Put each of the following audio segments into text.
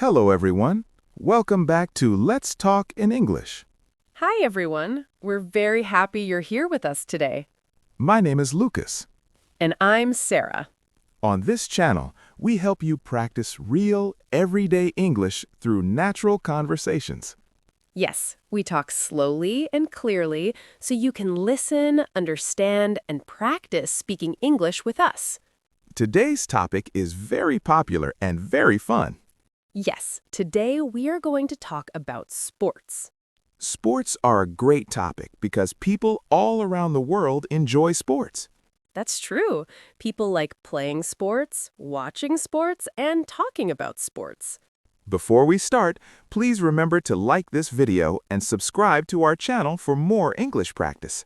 Hello, everyone. Welcome back to Let's Talk in English. Hi, everyone. We're very happy you're here with us today. My name is Lucas. And I'm Sarah. On this channel, we help you practice real, everyday English through natural conversations. Yes, we talk slowly and clearly so you can listen, understand, and practice speaking English with us. Today's topic is very popular and very fun. Yes, today we are going to talk about sports. Sports are a great topic because people all around the world enjoy sports. That's true. People like playing sports, watching sports, and talking about sports. Before we start, please remember to like this video and subscribe to our channel for more English practice.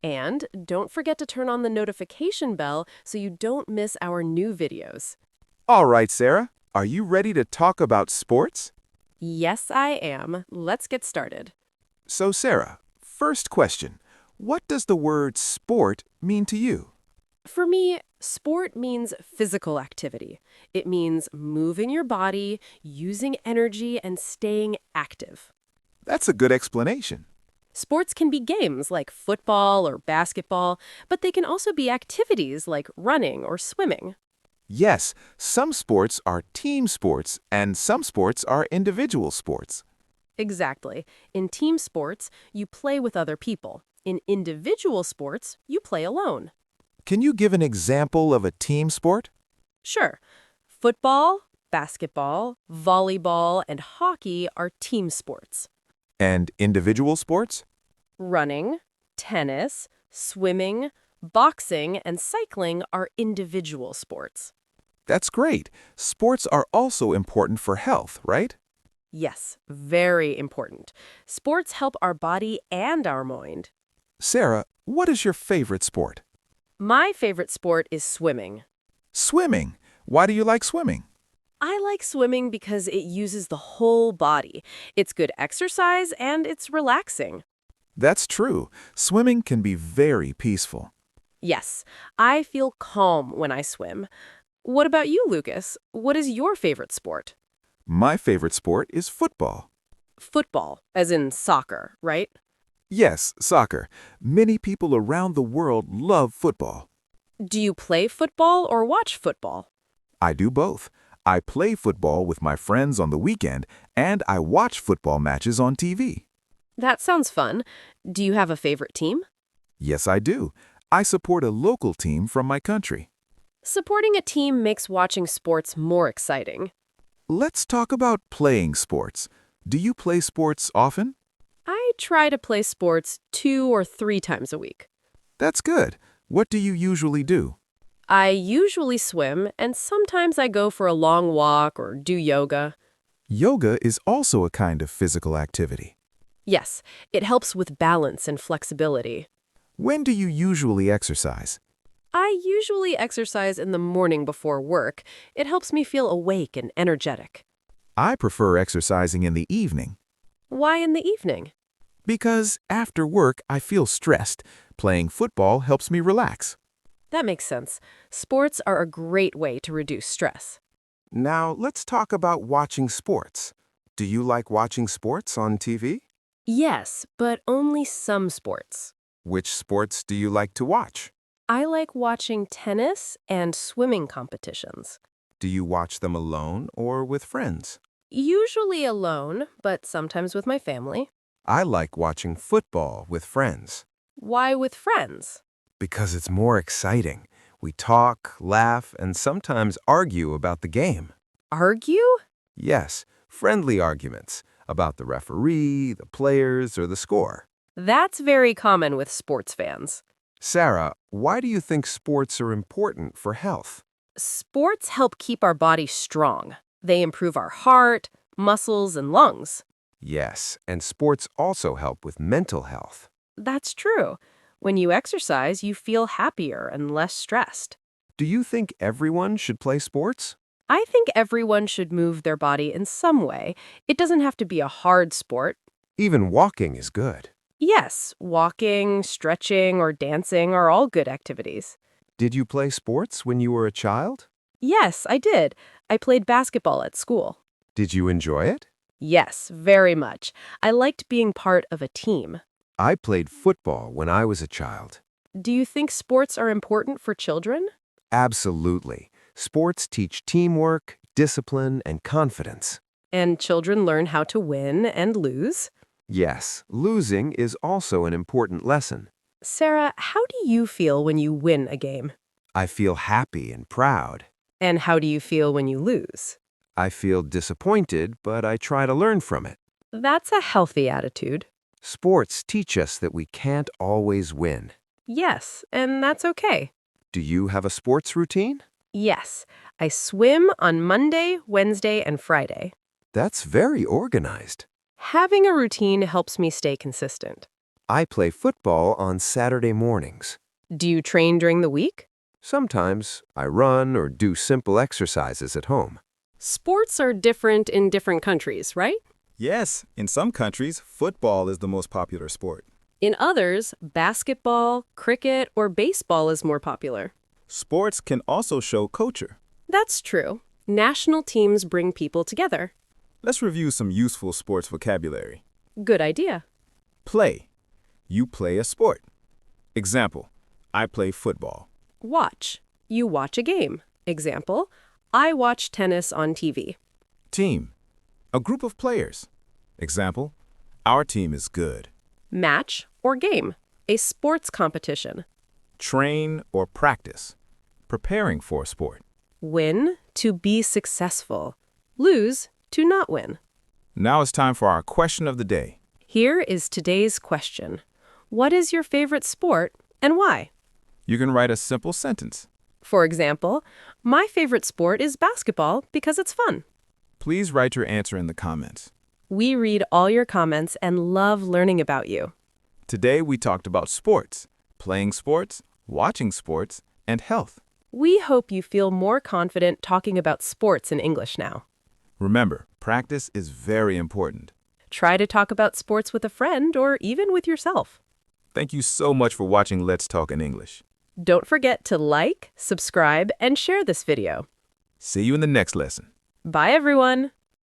And don't forget to turn on the notification bell so you don't miss our new videos. All right, Sarah, are you ready to talk about sports? Yes, I am. Let's get started. So, Sarah, first question. What does the word sport mean to you? For me, sport means physical activity. It means moving your body, using energy, and staying active. That's a good explanation. Sports can be games like football or basketball, but they can also be activities like running or swimming. Yes, some sports are team sports and some sports are individual sports. Exactly. In team sports, you play with other people. In individual sports, you play alone. Can you give an example of a team sport? Sure. Football, basketball, volleyball, and hockey are team sports. And individual sports? Running, tennis, swimming, boxing, and cycling are individual sports. That's great. Sports are also important for health, right? Yes, very important. Sports help our body and our mind. Sarah, what is your favorite sport? My favorite sport is swimming. Swimming. Why do you like swimming? I like swimming because it uses the whole body. It's good exercise and it's relaxing. That's true. Swimming can be very peaceful. Yes, I feel calm when I swim. What about you, Lucas? What is your favorite sport? My favorite sport is football. Football, as in soccer, right? Yes, soccer. Many people around the world love football. Do you play football or watch football? I do both. I play football with my friends on the weekend, and I watch football matches on TV. That sounds fun. Do you have a favorite team? Yes, I do. I support a local team from my country. Supporting a team makes watching sports more exciting. Let's talk about playing sports. Do you play sports often? I try to play sports 2 or 3 times a week. That's good. What do you usually do? I usually swim, and sometimes I go for a long walk or do yoga. Yoga is also a kind of physical activity. Yes, it helps with balance and flexibility. When do you usually exercise? I usually exercise in the morning before work. It helps me feel awake and energetic. I prefer exercising in the evening. Why in the evening? Because after work, I feel stressed. Playing football helps me relax. That makes sense. Sports are a great way to reduce stress. Now, let's talk about watching sports. Do you like watching sports on TV? Yes, but only some sports. Which sports do you like to watch? I like watching tennis and swimming competitions. Do you watch them alone or with friends? Usually alone, but sometimes with my family. I like watching football with friends Why with friends? because it's more exciting. We talk, laugh, and sometimes argue about the game. Argue? Yes, friendly arguments about the referee, the players, or the score. That's very common with sports fans. Sarah, why do you think sports are important for health? Sports help keep our body strong. They improve our heart, muscles, and lungs. Yes, and sports also help with mental health. That's true. When you exercise, you feel happier and less stressed. Do you think everyone should play sports? I think everyone should move their body in some way. It doesn't have to be a hard sport. Even walking is good. Yes, walking, stretching, or dancing are all good activities. Did you play sports when you were a child? Yes, I did. I played basketball at school. Did you enjoy it? Yes, very much. I liked being part of a team. I played football when I was a child. Do you think sports are important for children? Absolutely. Sports teach teamwork, discipline, and confidence. And children learn how to win and lose? Yes, losing is also an important lesson. Sarah, how do you feel when you win a game? I feel happy and proud. And how do you feel when you lose? I feel disappointed, but I try to learn from it. That's a healthy attitude. Sports teach us that we can't always win. Yes, and that's okay. Do you have a sports routine? Yes, I swim on Monday, Wednesday, and Friday. That's very organized. Having a routine helps me stay consistent. I play football on Saturday mornings. Do you train during the week? Sometimes I run or do simple exercises at home. Sports are different in different countries, right? Yes, in some countries, football is the most popular sport. In others, basketball, cricket, or baseball is more popular. Sports can also show culture. That's true. National teams bring people together. Let's review some useful sports vocabulary. Good idea. Play. You play a sport. Example, I play football. Watch. You watch a game. Example, I watch tennis on TV. Team. A group of players. Example, our team is good. Match or game. A sports competition. Train or practice. Preparing for a sport. Win, to be successful. Lose, to not win. Now it's time for our question of the day. Here is today's question. What is your favorite sport and why? You can write a simple sentence. For example, my favorite sport is basketball because it's fun. Please write your answer in the comments. We read all your comments and love learning about you. Today we talked about sports, playing sports, watching sports, and health. We hope you feel more confident talking about sports in English now. Remember, practice is very important. Try to talk about sports with a friend or even with yourself. Thank you so much for watching Let's Talk in English. Don't forget to like, subscribe, and share this video. See you in the next lesson. Bye, everyone!